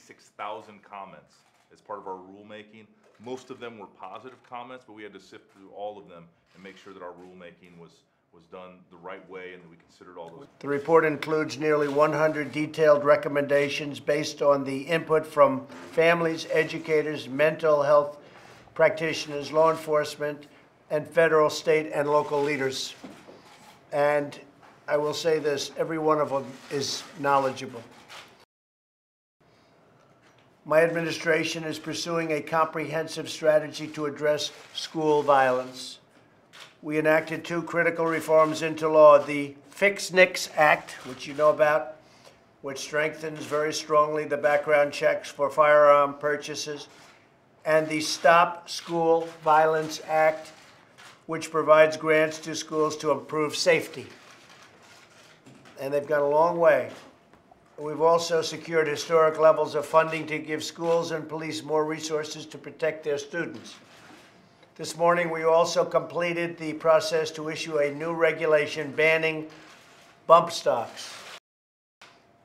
96,000 comments as part of our rulemaking. Most of them were positive comments, but we had to sift through all of them and make sure that our rulemaking was done the right way and that we considered all those. The report includes nearly 100 detailed recommendations based on the input from families, educators, mental health practitioners, law enforcement, and federal, state, and local leaders. And I will say this, every one of them is knowledgeable. My administration is pursuing a comprehensive strategy to address school violence. We enacted 2 critical reforms into law, the Fix NICS Act, which you know about, which strengthens very strongly the background checks for firearm purchases, and the Stop School Violence Act, which provides grants to schools to improve safety. And they've gone a long way. We've also secured historic levels of funding to give schools and police more resources to protect their students. This morning, we also completed the process to issue a new regulation banning bump stocks.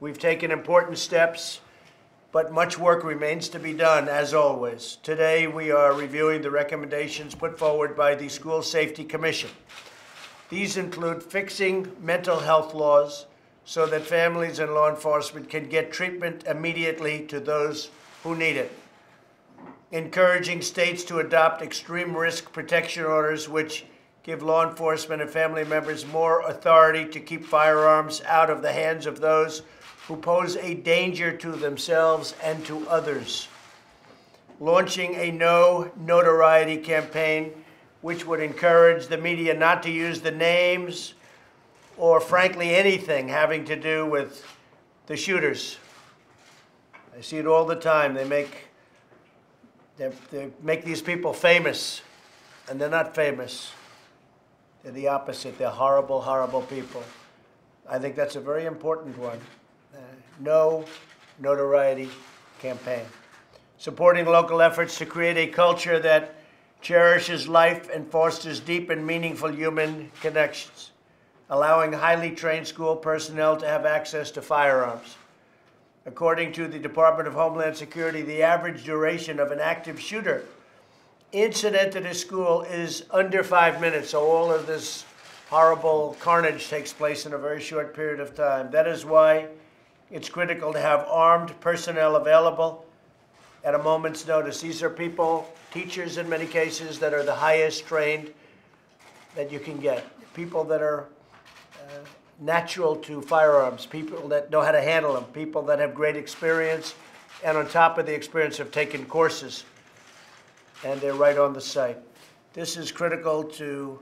We've taken important steps, but much work remains to be done, as always. Today, we are reviewing the recommendations put forward by the School Safety Commission. These include fixing mental health laws so that families and law enforcement can get treatment immediately to those who need it. Encouraging states to adopt extreme risk protection orders which give law enforcement and family members more authority to keep firearms out of the hands of those who pose a danger to themselves and to others. Launching a no notoriety campaign which would encourage the media not to use the names or frankly anything having to do with the shooters. I see it all the time. They make these people famous, and they're not famous. They're the opposite. They're horrible, horrible people. I think that's a very important one. No notoriety campaign. Supporting local efforts to create a culture that cherishes life and fosters deep and meaningful human connections. Allowing highly trained school personnel to have access to firearms. According to the Department of Homeland Security, the average duration of an active shooter incident at a school is under 5 minutes. So all of this horrible carnage takes place in a very short period of time. That is why it's critical to have armed personnel available at a moment's notice. These are people, teachers in many cases, that are the highest trained that you can get. People that are natural to firearms, people that know how to handle them, people that have great experience, and on top of the experience have taken courses, and they're right on the site. This is critical to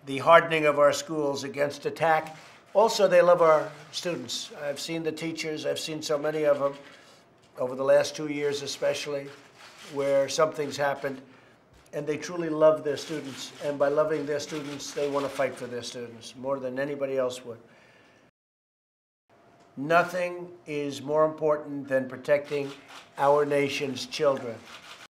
the hardening of our schools against attack. Also, they love our students. I've seen the teachers, I've seen so many of them over the last 2 years especially, where something's happened, and they truly love their students. And by loving their students, they want to fight for their students more than anybody else would. Nothing is more important than protecting our nation's children.